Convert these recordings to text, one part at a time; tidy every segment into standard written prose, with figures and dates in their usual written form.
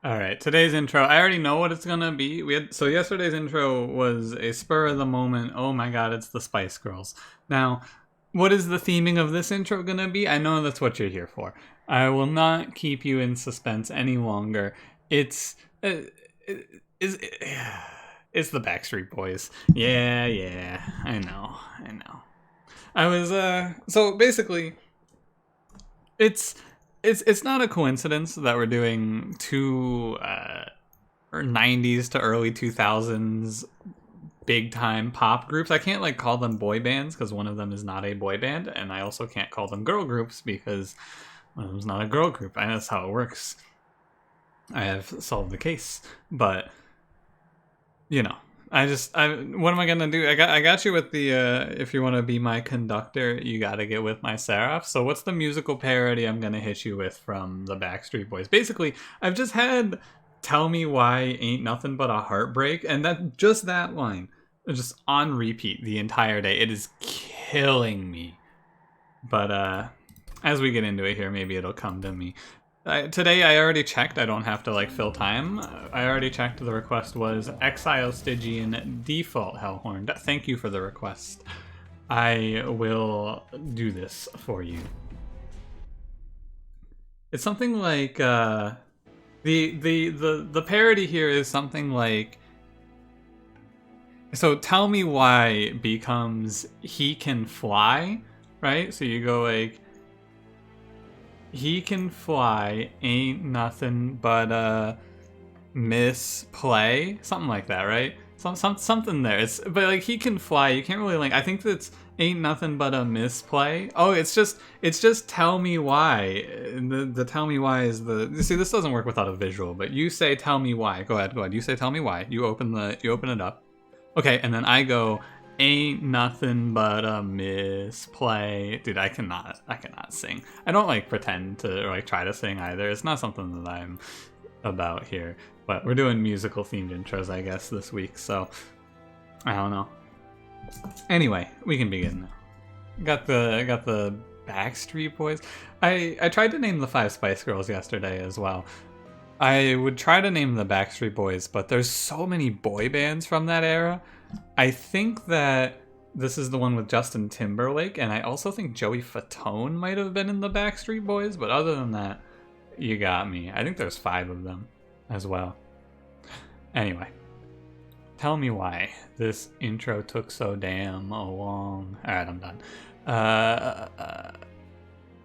Alright, today's intro, I already know what it's gonna be. So yesterday's intro was a spur of the moment, oh my god, it's the Spice Girls. Now, what is the theming of this intro gonna be? I know that's what you're here for. I will not keep you in suspense any longer. It's... it's the Backstreet Boys. Yeah, I know. I was, so basically, it's not a coincidence that we're doing two 90s to early 2000s big time pop groups. I can't like call them boy bands because one of them is not a boy band, and I also can't call them girl groups because one of them's not a girl group. I know that's how it works. I have solved the case, but you know, what am I gonna do? I got you with the if you want to be my conductor, you gotta get with my seraph. So what's the musical parody I'm gonna hit you with from the Backstreet Boys? Basically, I've just had "Tell Me Why Ain't Nothing But a Heartbreak," and that line just on repeat the entire day. It is killing me. But as we get into it here, maybe it'll come to me. Today I already checked. I don't have to like fill time. I already checked. The request was Exile Stygian default Hellhorned. Thank you for the request. I will do this for you. It's something like the parody here is something like, so "Tell Me Why" becomes "He Can Fly," right? So you go like, "He can fly, ain't nothing but a misplay," something like that, right? Something there. But like "he can fly," you can't really like. I think that's "ain't nothing but a misplay." Oh, it's just "tell me why." The "tell me why" is the. See, this doesn't work without a visual. But you say "tell me why." Go ahead. You say "tell me why." You open it up. Okay, and then I go, "Ain't nothing but a misplay." Dude, I cannot sing. I don't like pretend to or like try to sing either. It's not something that I'm about here. But we're doing musical themed intros, I guess, this week, so I don't know. Anyway, we can begin now. Got the Backstreet Boys. I tried to name the 5 Spice Girls yesterday as well. I would try to name the Backstreet Boys, but there's so many boy bands from that era. I think that this is the one with Justin Timberlake, and I also think Joey Fatone might have been in the Backstreet Boys, but other than that, you got me. I think there's 5 of them as well. Anyway, tell me why this intro took so damn long. Alright, I'm done.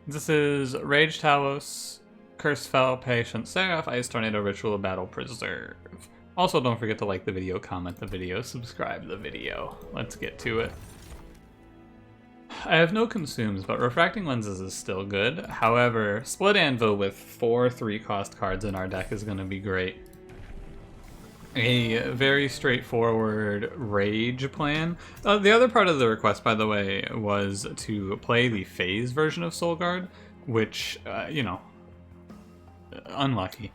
This is Rage Talos, Curse Fell, Patient Seraph, Ice Tornado, Ritual Battle, Preserve. Also, don't forget to like the video, comment the video, subscribe the video. Let's get to it. I have no consumes, but refracting lenses is still good. However, Split Anvil with 4 3-cost cards in our deck is going to be great. A very straightforward rage plan. The other part of the request, by the way, was to play the phase version of Soul Guard, which, you know, unlucky.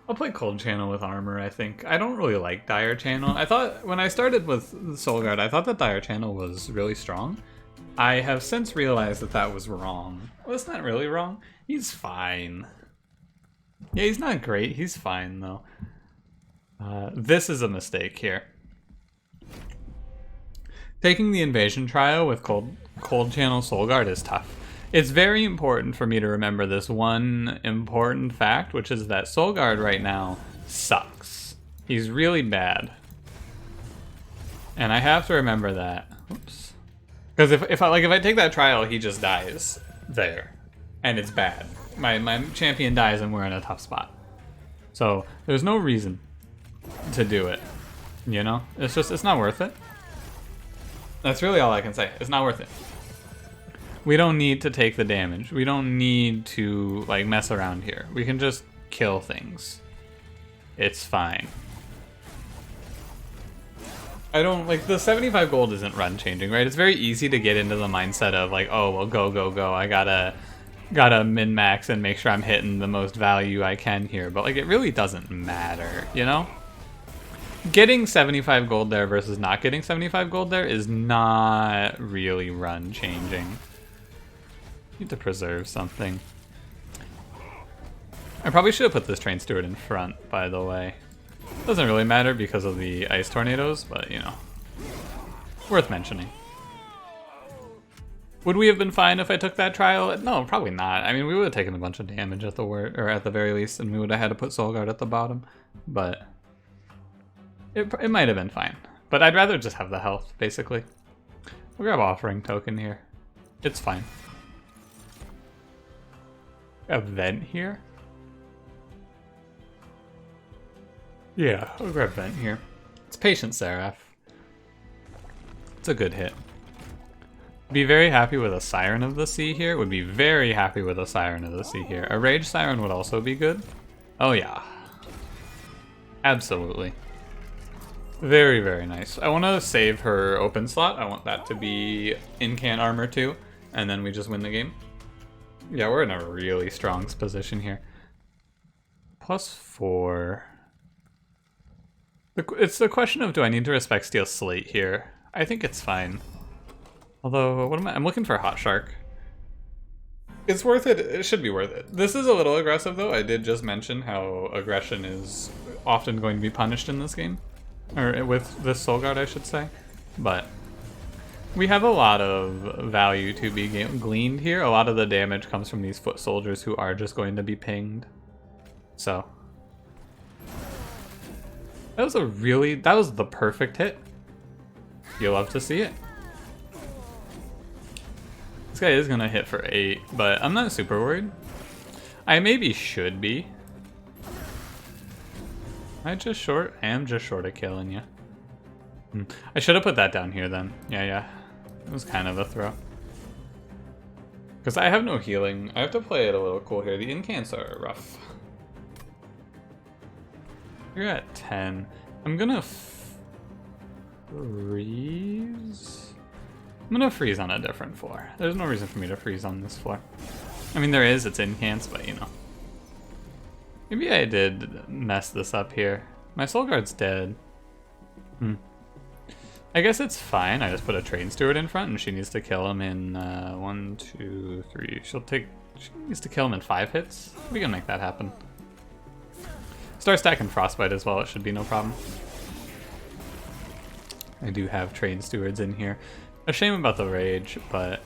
I'll play Cold Channel with armor, I think. I don't really like Dire Channel. I thought, when I started with Soul Guard, I thought that Dire Channel was really strong. I have since realized that that was wrong. Well, it's not really wrong. He's fine. Yeah, he's not great. He's fine, though. This is a mistake here. Taking the Invasion Trio with Cold Channel Soul Guard is tough. It's very important for me to remember this one important fact, which is that Soul Guard right now sucks. He's really bad. And I have to remember that. Oops. Because if I take that trial, he just dies there. And it's bad. My champion dies and we're in a tough spot. So there's no reason to do it. You know? It's not worth it. That's really all I can say. It's not worth it. We don't need to take the damage. We don't need to like mess around here. We can just kill things. It's fine. I don't like the 75 gold isn't run changing, right? It's very easy to get into the mindset of like, oh well, go. I gotta min max and make sure I'm hitting the most value I can here. But like it really doesn't matter, you know? Getting 75 gold there versus not getting 75 gold there is not really run changing. Need to preserve something. I probably should have put this train steward in front, by the way. Doesn't really matter because of the ice tornadoes, but you know, worth mentioning. Would we have been fine if I took that trial? No, probably not. I mean, we would have taken a bunch of damage at the or at the very least, and we would have had to put Soul Guard at the bottom. But it might have been fine. But I'd rather just have the health, basically. We'll grab Offering Token here. It's fine. A Vent here? Yeah, I'll grab Vent here. It's Patient Seraph. It's a good hit. Be very happy with a Siren of the Sea here. Would be very happy with a Siren of the Sea here. A Rage Siren would also be good. Oh yeah. Absolutely. Very, very nice. I want to save her open slot. I want that to be Incant Armor too. And then we just win the game. Yeah, we're in a really strong position here. +4. It's the question of, do I need to respect Steel Slate here? I think it's fine. Although, what am I'm looking for Hot Shark. It's worth it. It should be worth it. This is a little aggressive though. I did just mention how aggression is often going to be punished in this game. Or with this Soul Guard, I should say. But we have a lot of value to be gleaned here. A lot of the damage comes from these foot soldiers who are just going to be pinged. So that was the perfect hit. You'll love to see it. This guy is gonna hit for 8, but I'm not super worried. I maybe should be. I am just short of killing you. I should have put that down here then. Yeah. It was kind of a throw. Because I have no healing. I have to play it a little cool here. The incants are rough. You're at 10. I'm gonna freeze. I'm gonna freeze on a different floor. There's no reason for me to freeze on this floor. I mean, there is, it's incants, but you know. Maybe I did mess this up here. My Soul Guard's dead. I guess it's fine. I just put a Train Steward in front and she needs to kill him in 1, 2, 3. She needs to kill him in 5 hits. We can make that happen. Start stacking Frostbite as well, it should be no problem. I do have Train Stewards in here. A shame about the Rage, but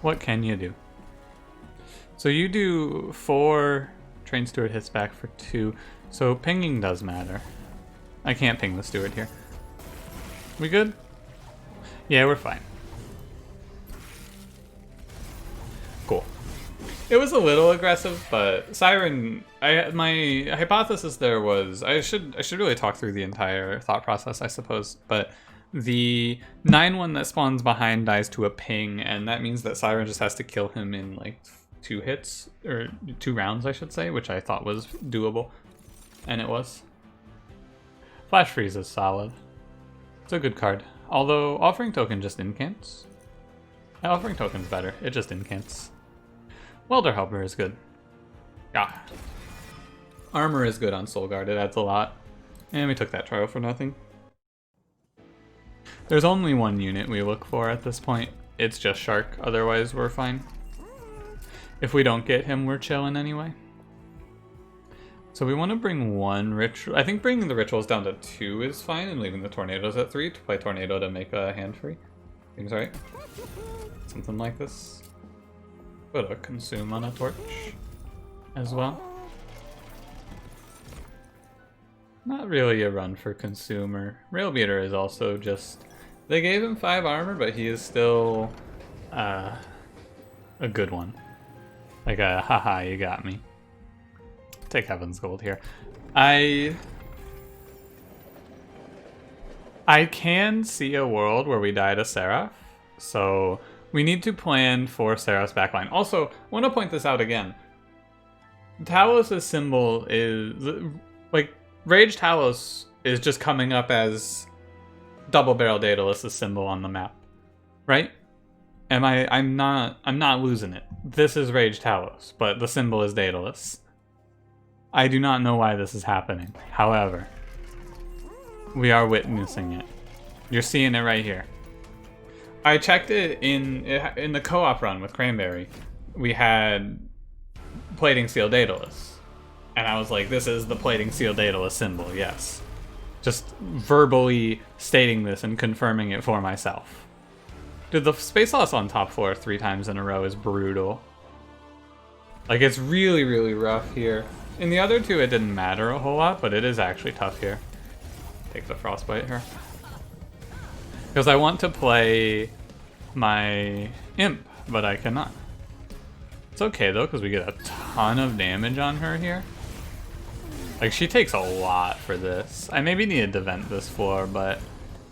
what can you do? So you do 4 Train Steward hits back for 2, so pinging does matter. I can't ping the Steward here. We good? Yeah, we're fine. Cool. It was a little aggressive, but Siren, my hypothesis there was, I should really talk through the entire thought process, I suppose, but the 9-1 that spawns behind dies to a ping, and that means that Siren just has to kill him in like 2 hits, or 2 rounds I should say, which I thought was doable, and it was. Flash Freeze is solid. It's a good card, although Offering Token just incants. Offering Token's better, it just incants. Welder Helper is good. Yeah. Armor is good on Soul Guard, it adds a lot. And we took that trial for nothing. There's only one unit we look for at this point. It's just Shark, otherwise we're fine. If we don't get him, we're chilling anyway. So we want to bring 1 ritual. I think bringing the rituals down to 2 is fine, and leaving the tornadoes at 3 to play tornado to make a hand free. Seems right. Something like this. Put a consume on a torch as well. Not really a run for consumer. Railbeater is also just, they gave him 5 armor, but he is still a good one. Like a haha, you got me. Take Heaven's Gold here. I can see a world where we die to Seraph, so we need to plan for Seraph's backline. Also, I want to point this out again. Talos' symbol is, like, Rage Talos is just coming up as Double Barrel Daedalus' symbol on the map, right? I'm not losing it. This is Rage Talos, but the symbol is Daedalus. I do not know why this is happening. However, we are witnessing it. You're seeing it right here. I checked it in the co-op run with Cranberry. We had Plating Seal Daedalus. And I was like, this is the Plating Seal Daedalus symbol, yes. Just verbally stating this and confirming it for myself. Dude, the space loss on top floor 3 times in a row is brutal. Like, it's really, really rough here. In the other 2, it didn't matter a whole lot, but it is actually tough here. Take the Frostbite here. Because I want to play my Imp, but I cannot. It's okay, though, because we get a ton of damage on her here. Like, she takes a lot for this. I maybe needed to vent this floor, but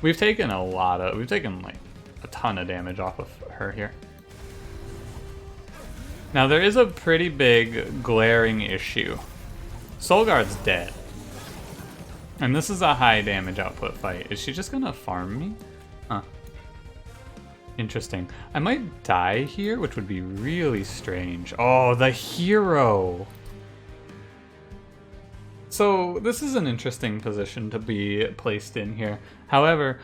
we've taken like, a ton of damage off of her here. Now, there is a pretty big, glaring issue. Solguard's dead. And this is a high damage output fight. Is she just gonna farm me? Huh. Interesting. I might die here, which would be really strange. Oh, the hero! So, this is an interesting position to be placed in here. However,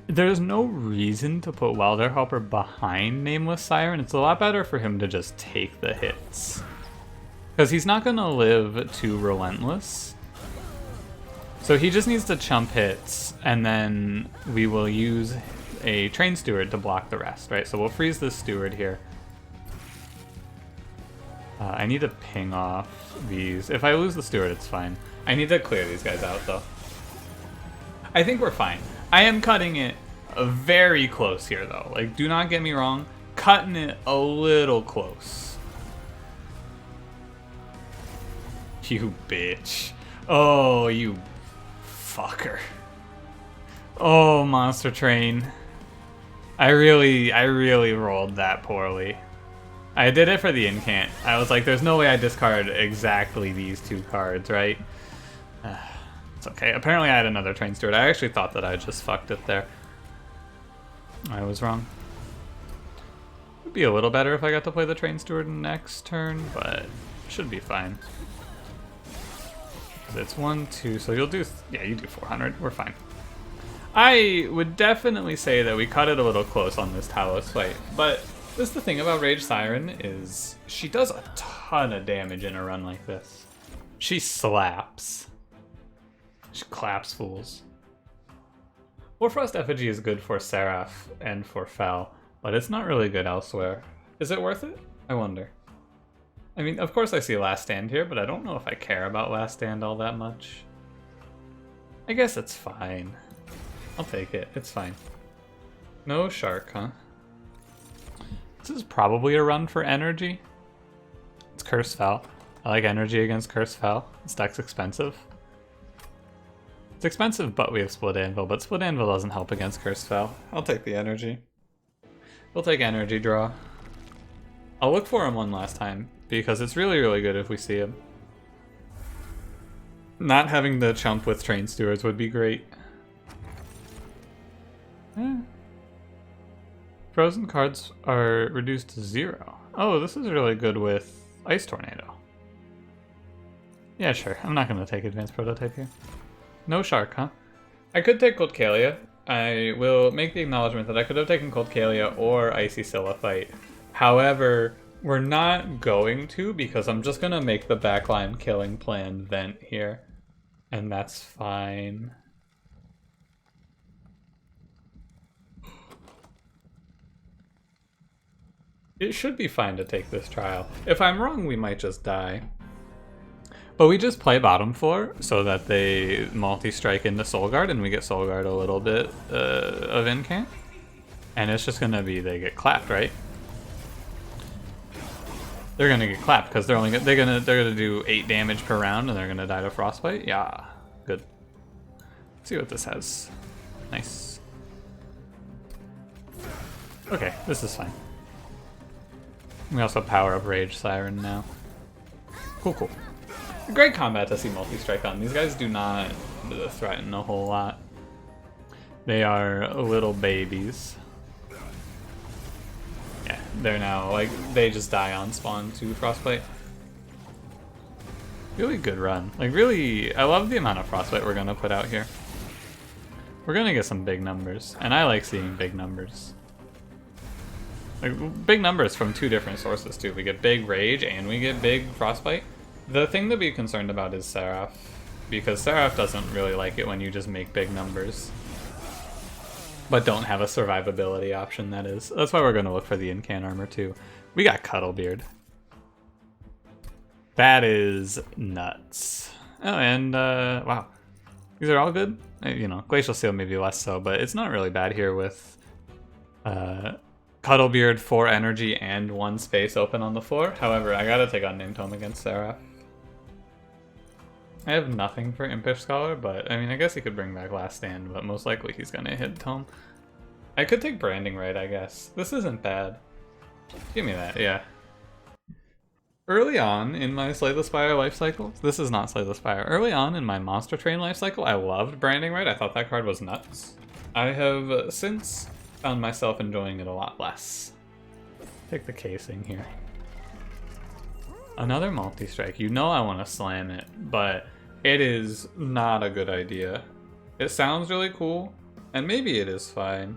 there's no reason to put Welder Helper behind Nameless Siren. It's a lot better for him to just take the hits. Because he's not gonna live too relentless. So he just needs to chump hits, and then we will use a Train Steward to block the rest, right? So we'll freeze this Steward here. I need to ping off these. If I lose the Steward, it's fine. I need to clear these guys out, though. I think we're fine. I am cutting it very close here, though. Like, do not get me wrong. Cutting it a little close. You bitch. Oh, you fucker. Oh, Monster Train. I really rolled that poorly. I did it for the incant. I was like, there's no way I discard exactly these 2 cards, right? It's okay. Apparently I had another Train Steward. I actually thought that I just fucked it there. I was wrong. It would be a little better if I got to play the Train Steward next turn, but it should be fine. It's 1, 2, so you'll do, yeah, you do 400. We're fine. I would definitely say that we cut it a little close on this Talos fight, but this is the thing about Rage Siren is she does a ton of damage in a run like this. She slaps. She claps fools. Warfrost Effigy is good for Seraph and for Fel, but it's not really good elsewhere. Is it worth it? I wonder. I mean, of course I see Last Stand here, but I don't know if I care about Last Stand all that much. I guess it's fine. I'll take it. It's fine. No Shark, huh? This is probably a run for energy. It's Curse Fel. I like energy against Curse Fel. This deck's expensive. It's expensive, but we have Split Anvil, but Split Anvil doesn't help against Curse Fel. I'll take the energy. We'll take energy draw. I'll look for him one last time, because it's really, really good if we see him. Not having to chump with Train Stewards would be great. Frozen cards are reduced to 0. Oh, this is really good with Ice Tornado. Yeah, sure. I'm not going to take Advanced Prototype here. No Shark, huh? I could take Cold Kalia. I will make the acknowledgement that I could have taken Cold Kalia or Icy Silliphite. However, we're not going to because I'm just going to make the backline killing plan vent here. And that's fine. It should be fine to take this trial. If I'm wrong, we might just die. But we just play bottom floor so that they multi-strike into Soulguard and we get Soulguard a little bit of incant. And it's just gonna be they get clapped, right? They're gonna get clapped because they're gonna do 8 damage per round and they're gonna die to Frostbite. Yeah, good. Let's see what this has. Nice. Okay, this is fine. We also power up Rage Siren now. Cool, cool. Great combat to see multi-strike on. These guys do not threaten a whole lot. They are little babies. Yeah, they're now, like, they just die on spawn to Frostbite. Really good run. Like, really, I love the amount of Frostbite we're gonna put out here. We're gonna get some big numbers, and I like seeing big numbers. Like, big numbers from two different sources, too. We get big Rage and we get big Frostbite. The thing to be concerned about is Seraph, because Seraph doesn't really like it when you just make big numbers. But don't have a survivability option, that is. That's why we're going to look for the incant armor, too. We got Cuddlebeard. That is nuts. Oh, and, wow. These are all good. You know, Glacial Seal maybe less so, but it's not really bad here with Cuddlebeard, 4 energy, and 1 space open on the floor. However, I gotta take on Name Tome against Seraph. I have nothing for Impish Scholar, but I mean, I guess he could bring back Last Stand, but most likely he's gonna hit Tome. I could take Branding Right, I guess. This isn't bad. Give me that, yeah. Early on in my Slay the Spire life cycle, this is not Slay the Spire, early on in my Monster Train life cycle, I loved Branding Right. I thought that card was nuts. I have since found myself enjoying it a lot less. Take the casing here. Another multi-strike. You know I want to slam it, but it is not a good idea. It sounds really cool, and maybe it is fine.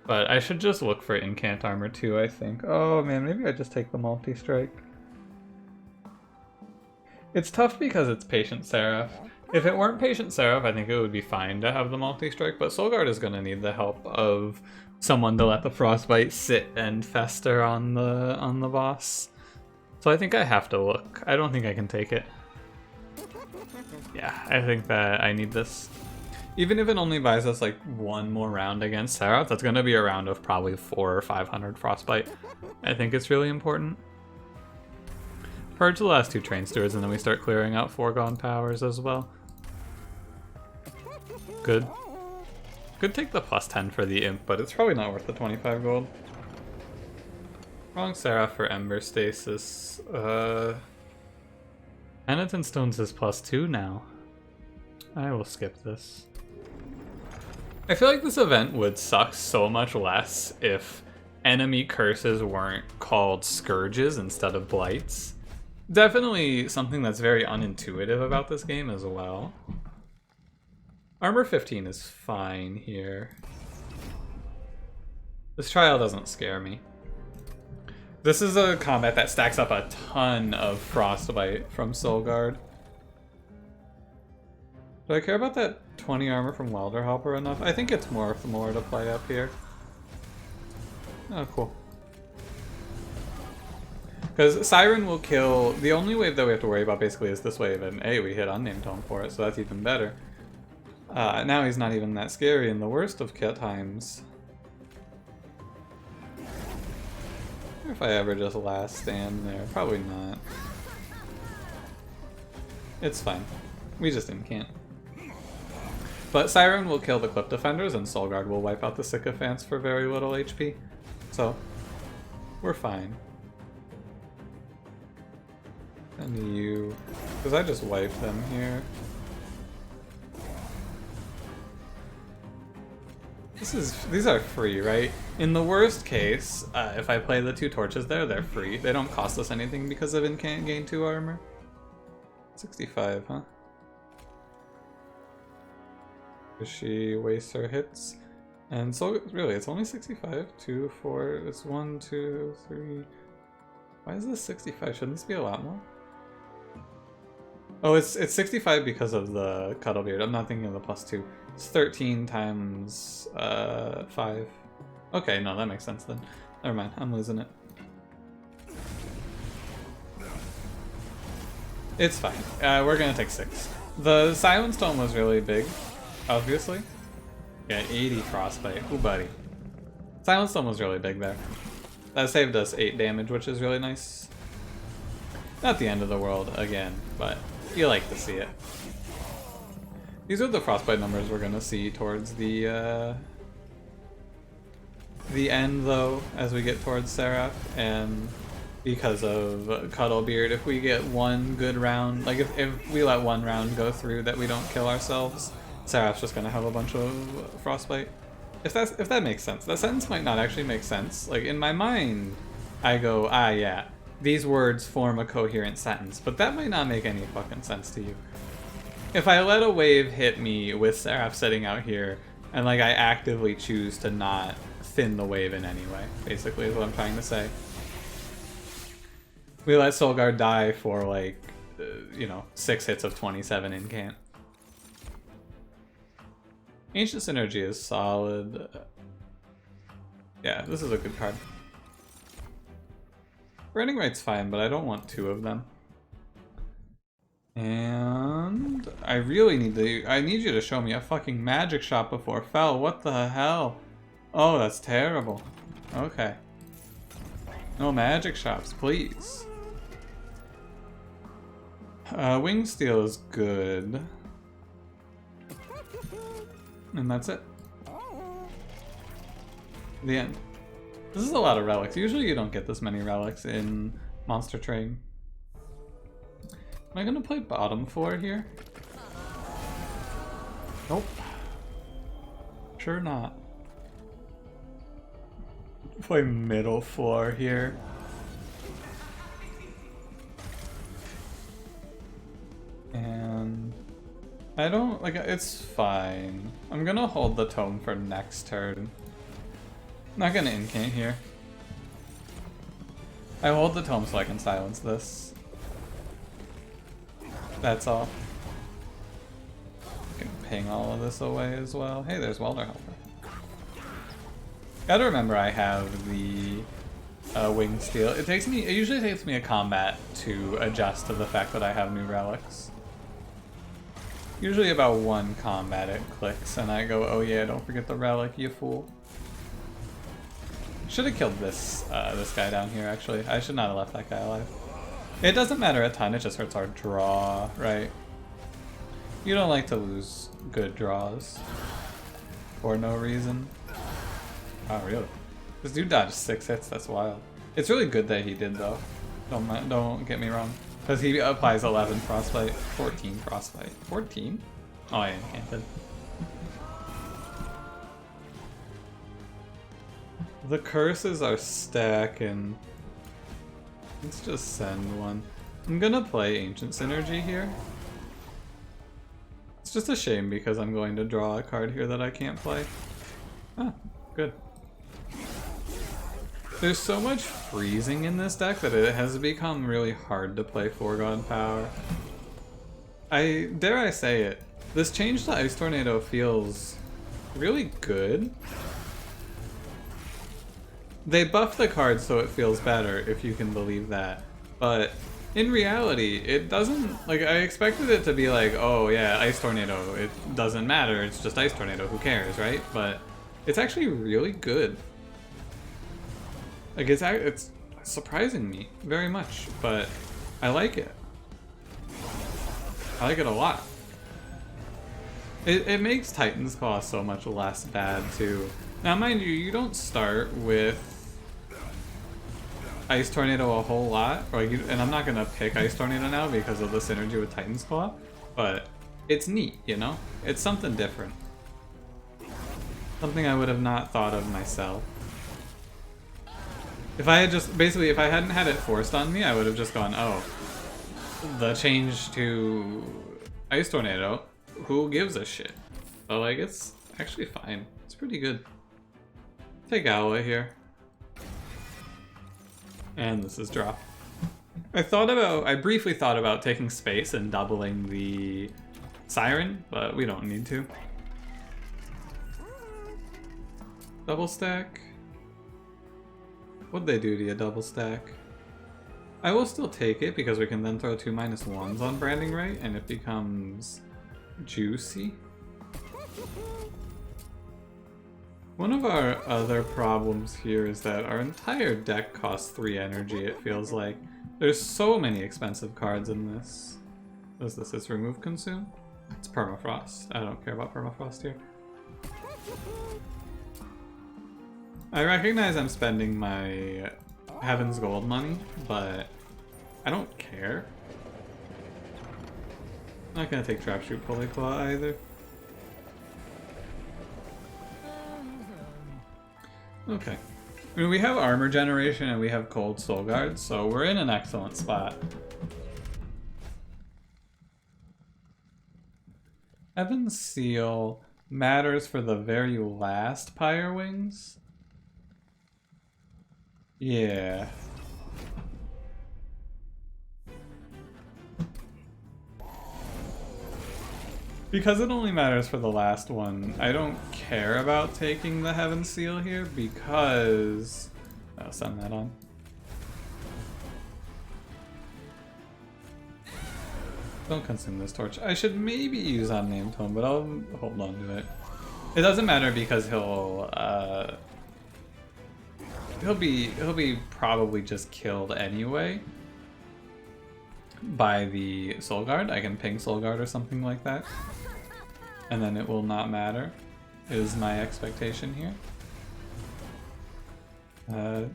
But I should just look for incant armor too, I think. Oh man, maybe I just take the multi-strike. It's tough because it's Patient Seraph. If it weren't Patient Seraph, I think it would be fine to have the multi-strike, but Soulguard is going to need the help of someone to let the Frostbite sit and fester on the boss. So I think I have to look. I don't think I can take it. Yeah, I think that I need this. Even if it only buys us like one more round against Seraph, that's going to be a round of probably 400 or 500 Frostbite. I think it's really important. Purge the last 2 Train Stewards and then we start clearing out foregone powers as well. Good. Could take the +10 for the Imp, but it's probably not worth the 25 gold. Wrong Seraph for Ember Stasis. Penitent Stones is +2 now. I will skip this. I feel like this event would suck so much less if enemy curses weren't called Scourges instead of Blights. Definitely something that's very unintuitive about this game as well. Armor 15 is fine here. This trial doesn't scare me. This is a combat that stacks up a ton of Frostbite from Soulguard. Do I care about that 20 armor from Welder Hopper enough? I think it's more to play up here. Oh, cool. Because Siren will kill... The only wave that we have to worry about basically is this wave, and A, we hit Unnamed Tome for it, so that's even better. Now he's not even that scary in the worst of times. If I ever just last stand there, probably not. It's fine. We just can't. But Siren will kill the Clip Defenders and Soulguard will wipe out the Sycophants for very little HP. So, we're fine. And you... Because I just wiped them here. These are free, right? In the worst case, if I play the 2 torches there, they're free. They don't cost us anything because of Incant gain 2 armor. 65, huh? She wastes her hits. And so, really, it's only 65. 2, 4, it's 1, 2, 3. Why is this 65? Shouldn't this be a lot more? Oh, it's 65 because of the Cuddlebeard. I'm not thinking of the +2. It's 13 times 5. Okay, no, that makes sense then. Never mind, I'm losing it. It's fine. We're gonna take 6. The Silent Stone was really big, obviously. Yeah, 80 Frostbite. Ooh, buddy. Silent Stone was really big there. That saved us 8 damage, which is really nice. Not the end of the world, again, but you like to see it. These are the Frostbite numbers we're gonna see towards the end, though, as we get towards Seraph, and because of Cuddlebeard, if we get one good round, like if we let one round go through that we don't kill ourselves, Seraph's just gonna have a bunch of Frostbite. If that makes sense. That sentence might not actually make sense. Like, in my mind, I go, ah, yeah, these words form a coherent sentence, but that might not make any fucking sense to you. If I let a wave hit me with Seraph sitting out here, and like I actively choose to not thin the wave in any way, basically, is what I'm trying to say. We let Soulguard die for, like, you know, 6 hits of 27 incant. Ancient Synergy is solid. Yeah, this is a good card. Branding Right's fine, but I don't want 2 of them. And I really need you to show me a fucking magic shop before Fel. What the hell? Oh, that's terrible. Okay. No magic shops, please. Wing Steel is good. And that's it. The end. This is a lot of relics. Usually you don't get this many relics in Monster Train. Am I gonna play bottom 4 here? Nope. Sure not. Play middle 4 here. And I don't, like, it's fine. I'm gonna hold the tome for next turn. Not gonna incant here. I hold the tome so I can silence this. That's all. I can ping all of this away as well. Hey, there's Welder Helper. Gotta remember I have the Wing Steel. It usually takes me a combat to adjust to the fact that I have new relics. Usually about 1 combat it clicks and I go, oh yeah, don't forget the relic, you fool. Should have killed this this guy down here, actually. I should not have left that guy alive. It doesn't matter a ton, it just hurts our draw, right? You don't like to lose good draws for no reason. Oh, really? This dude dodged 6 hits, that's wild. It's really good that he did, though. Don't get me wrong. Because he applies 11 Frostbite, 14 Frostbite. 14? Oh, I incanted. The curses are stacking. Let's just send one. I'm gonna play Ancient Synergy here. It's just a shame because I'm going to draw a card here that I can't play. Ah, good. There's so much freezing in this deck that it has become really hard to play Foregone Power. Dare I say it, this change to Ice Tornado feels really good. They buff the card so it feels better, if you can believe that. But in reality, it doesn't, like, I expected it to be like, oh yeah, Ice Tornado, it doesn't matter, it's just Ice Tornado, who cares, right? But it's actually really good. Like, it's surprising me very much, but I like it. I like it a lot. It makes Titan's Claw so much less bad, too. Now, mind you, you don't start with Ice Tornado a whole lot, and I'm not gonna pick Ice Tornado now because of the synergy with Titan's Claw, but it's neat, you know? It's something different. Something I would have not thought of myself. If I had just, basically, if I hadn't had it forced on me, I would have just gone, oh, the change to Ice Tornado, who gives a shit? But, like, it's actually fine. It's pretty good. Take Aloe here. And this is drop. I briefly thought about taking space and doubling the Siren, but we don't need to. Double stack. What'd they do to you, double stack? I will still take it because we can then throw 2 -1s on Branding Right and it becomes juicy. One of our other problems here is that our entire deck costs 3 energy, it feels like. There's so many expensive cards in this. What is this? It's Remove Consume? It's Permafrost. I don't care about Permafrost here. I recognize I'm spending my Heaven's Gold money, but I don't care. I'm not gonna take Trapshoot Pulley Claw either. Okay. I mean, we have armor generation and we have Cold Soul Guard, so we're in an excellent spot. Heaven's Seal matters for the very last Pyre Wings. Yeah. Because it only matters for the last one, I don't care about taking the Heaven Seal here because... I'll send that on. Don't consume this torch. I should maybe use Unnamed Tome, but I'll hold on to it. It doesn't matter because he'll be probably just killed anyway by the Soul Guard. I can ping Soul Guard or something like that, and then it will not matter, is my expectation here.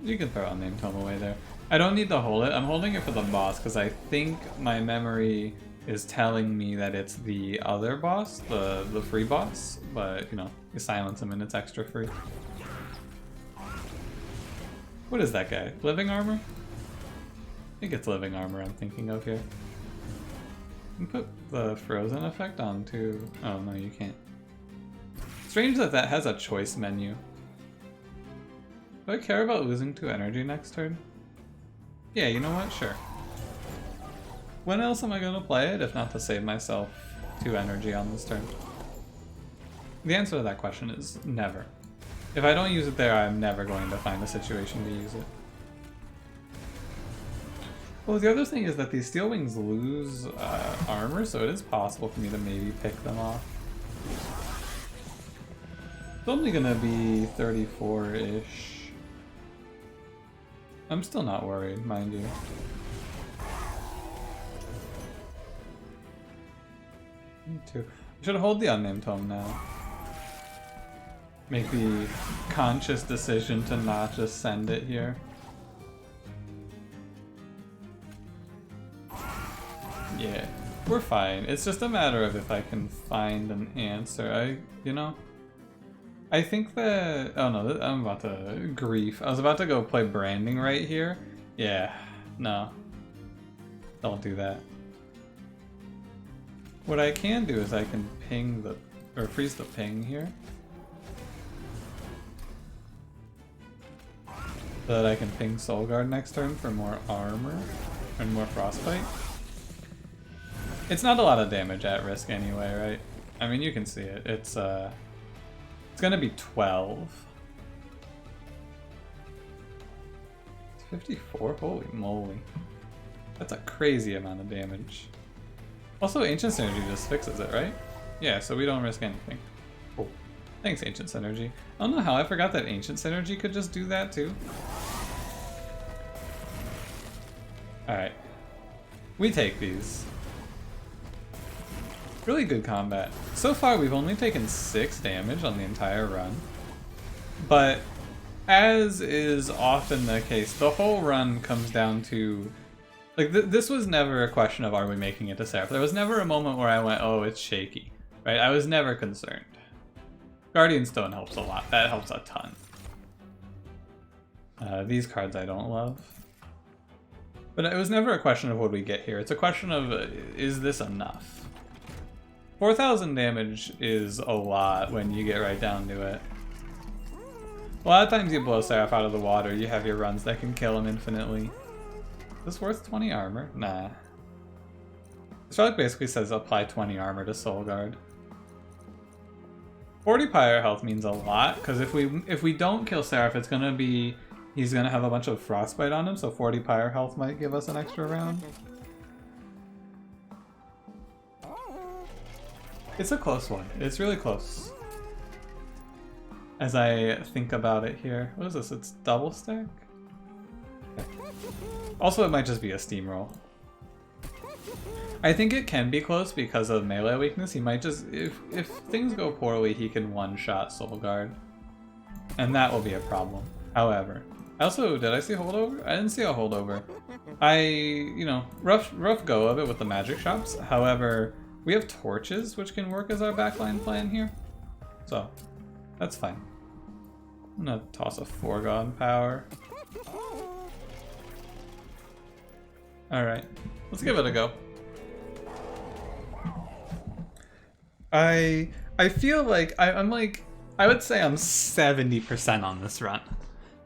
You can throw Unnamed Tome away there. I don't need to hold it. I'm holding it for the boss because I think my memory is telling me that it's the other boss, the free boss, but you know, you silence him and it's extra free. What is that guy? Living armor? I think it's living armor I'm thinking of here. You can put the frozen effect on too. Oh no, you can't. Strange that that has a choice menu. Do I care about losing 2 energy next turn? Yeah, you know what? Sure. When else am I going to play it if not to save myself 2 energy on this turn? The answer to that question is never. If I don't use it there, I'm never going to find a situation to use it. Well, the other thing is that these Steel Wings lose armor, so it is possible for me to maybe pick them off. It's only going to be 34-ish. I'm still not worried, mind you. Me too. I should hold the Unnamed Tome now. Make the conscious decision to not just send it here. Yeah, we're fine. It's just a matter of if I can find an answer. I think that... Oh no, I'm about to grief. I was about to go play Branding right here. Yeah, no. Don't do that. What I can do is I can ping the... or freeze the ping here. So that I can ping Soul Guard next turn for more armor and more frostbite. It's not a lot of damage at risk anyway, right? I mean, you can see it. It's gonna be 12. It's 54? Holy moly. That's a crazy amount of damage. Also, Ancient Synergy just fixes it, right? Yeah, so we don't risk anything. Cool. Thanks, Ancient Synergy. I don't know how I forgot that Ancient Synergy could just do that too. Alright. We take these. Really good combat. So far, we've only taken 6 damage on the entire run. But, as is often the case, the whole run comes down to... Like, this was never a question of are we making it to Seraph. There was never a moment where I went, oh, it's shaky. Right? I was never concerned. Guardian Stone helps a lot. That helps a ton. These cards I don't love. But it was never a question of what we get here. It's a question of, is this enough? 4,000 damage is a lot when you get right down to it. A lot of times you blow Seraph out of the water, you have your runs that can kill him infinitely. Is this worth 20 armor? Nah. This relic basically says apply 20 armor to Soul Guard. 40 pyre health means a lot, because if we don't kill Seraph, it's gonna be... He's gonna have a bunch of frostbite on him, so 40 pyre health might give us an extra round. It's a close one. It's really close. As I think about it here. What is this? It's double stack? Okay. Also, it might just be a steamroll. I think it can be close because of melee weakness. He might just... If things go poorly, he can one-shot Soul Guard. And that will be a problem. However... Also, did I see a holdover? I didn't see a holdover. Rough go of it with the magic shops. However... We have torches, which can work as our backline plan here. So, that's fine. I'm gonna toss a Foregone Power. Alright, let's give it a go. I feel like, I would say I'm 70% on this run.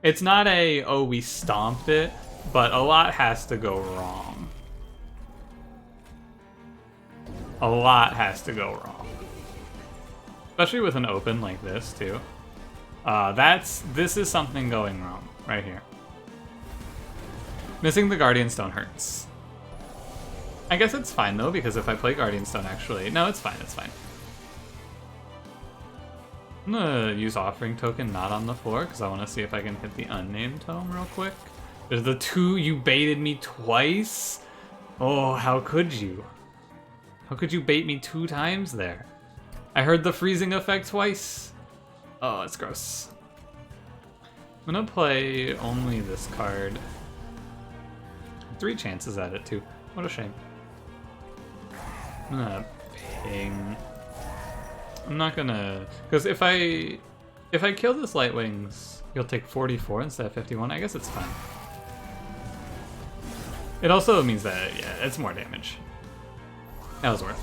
It's not a, oh, we stomped it, but a lot has to go wrong. A lot has to go wrong. Especially with an open like this, too. This is something going wrong, right here. Missing the Guardian Stone hurts. I guess it's fine, though, because if I play Guardian Stone, actually... No, it's fine, it's fine. I'm gonna use Offering Token not on the floor, because I want to see if I can hit the Unnamed Tome real quick. There's the 2, you baited me twice? Oh, how could you? How could you bait me 2 times there? I heard the freezing effect twice. Oh, it's gross. I'm gonna play only this card. 3 chances at it, too. What a shame. I'm gonna ping. I'm not gonna... Because if I kill this Light Wings, you'll take 44 instead of 51. I guess it's fine. It also means that, yeah, it's more damage. That was worth.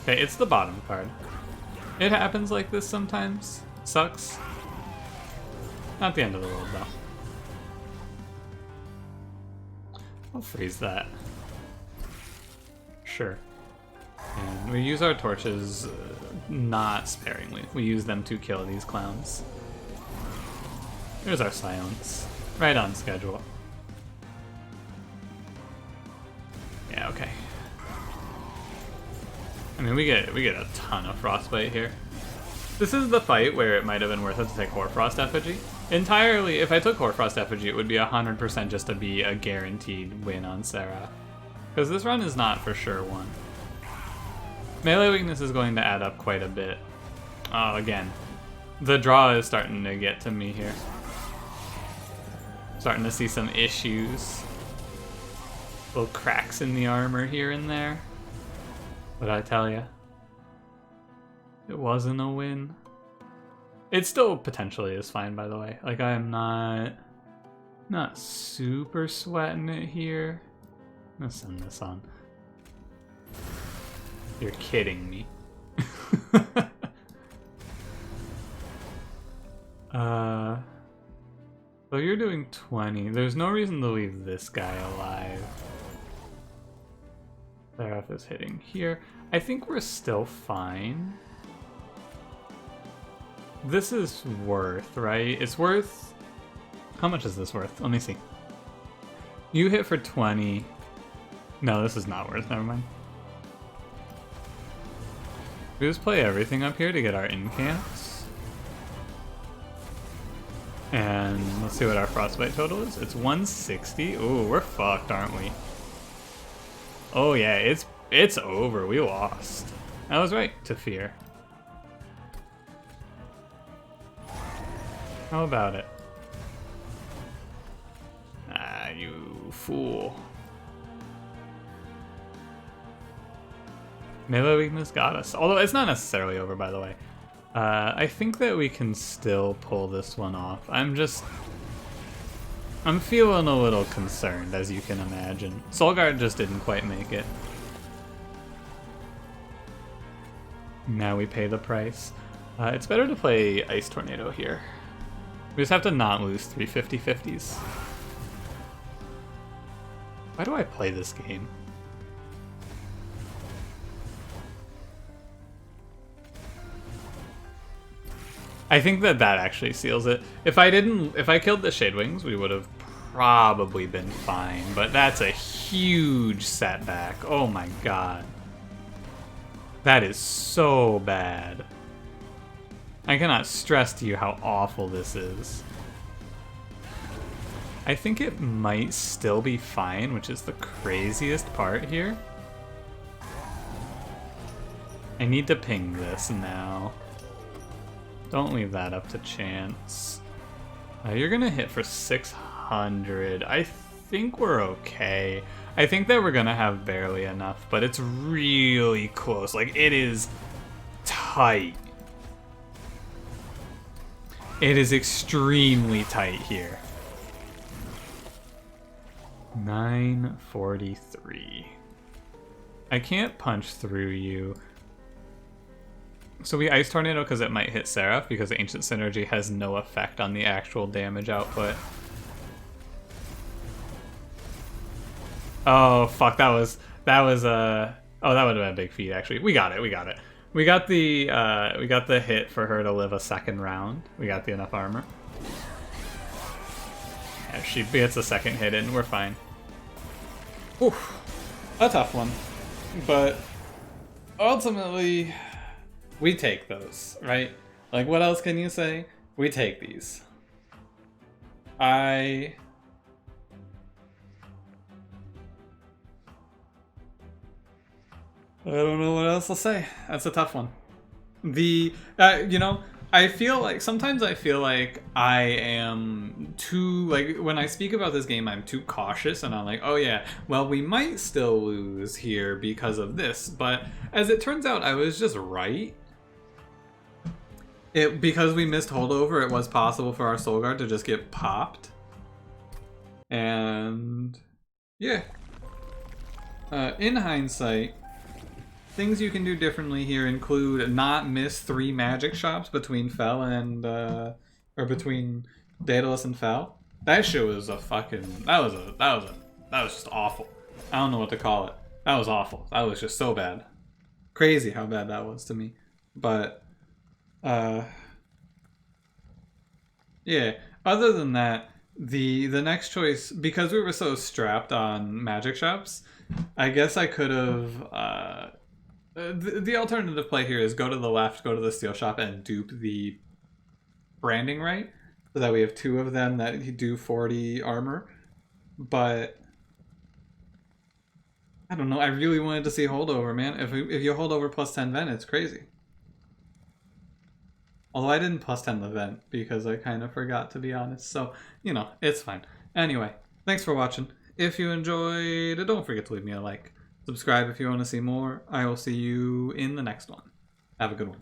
Okay, it's the bottom card. It happens like this sometimes. Sucks. Not the end of the world, though. I'll freeze that. Sure. And we use our torches not sparingly. We use them to kill these clowns. Here's our silence. Right on schedule. Yeah, okay. I mean, we get a ton of Frostbite here. This is the fight where it might have been worth it to take Hoarfrost Effigy. Entirely, if I took Hoarfrost Effigy, it would be 100% just to be a guaranteed win on Seraph. Because this run is not for sure one. Melee weakness is going to add up quite a bit. Oh, again. The draw is starting to get to me here. Starting to see some issues. Little cracks in the armor here and there. What'd I tell ya? It wasn't a win. It still potentially is fine, by the way. Like, I am not super sweating it here. I'm gonna send this on. You're kidding me. So you're doing 20. There's no reason to leave this guy alive. Seraph is hitting here. I think we're still fine. This is worth, right? It's worth... How much is this worth? Let me see. You hit for 20. No, this is not worth. Never mind. We just play everything up here to get our incants. And let's see what our Frostbite total is. It's 160. Ooh, we're fucked, aren't we? Oh yeah, it's over. We lost. I was right to fear. How about it? Ah, you fool. Melee weakness got us. Although it's not necessarily over, by the way. I think that we can still pull this one off. I'm feeling a little concerned, as you can imagine. Soulguard just didn't quite make it. Now we pay the price. It's better to play Ice Tornado here. We just have to not lose 3 50/50s. Why do I play this game? I think that actually seals it. If I killed the Shadewings, we would have probably been fine, but that's a huge setback. Oh my god. That is so bad. I cannot stress to you how awful this is. I think it might still be fine, which is the craziest part here. I need to ping this now. Don't leave that up to chance. You're gonna hit for 600. I think we're okay. I think that we're gonna have barely enough, but it's really close. Like, it is tight. It is extremely tight here. 943. I can't punch through you. So we Ice Tornado because it might hit Seraph, because the Ancient Synergy has no effect on the actual damage output. Oh fuck, that was oh, that would have been a big feat actually. We got it. We got the hit for her to live a second round. We got the enough armor. If she gets a second hit in, we're fine. Oof. A tough one. But ultimately, we take those, right? Like, what else can you say? We take these. I don't know what else to say. That's a tough one. You know, I feel like, sometimes I feel like I am too, like, when I speak about this game, I'm too cautious, and I'm like, oh yeah, well, we might still lose here because of this, but as it turns out, I was just right. Because we missed holdover, it was possible for our Soul Guard to just get popped. And yeah. In hindsight, things you can do differently here include not miss 3 magic shops between Fel and or between Daedalus and Fel. That shit was a fucking that was just awful. I don't know what to call it. That was awful. That was just so bad. Crazy how bad that was to me. But yeah, other than that, the next choice, because we were so strapped on magic shops, I guess I could have the alternative play here is go to the left, go to the steel shop, and dupe the branding right, so that we have 2 of them that do 40 armor. But I don't know. I really wanted to see holdover, man. If you hold over plus 10 vent, it's crazy. Although I didn't plus 10 the vent because I kind of forgot, to be honest. So, you know, it's fine. Anyway, thanks for watching. If you enjoyed it, don't forget to leave me a like. Subscribe if you want to see more. I will see you in the next one. Have a good one.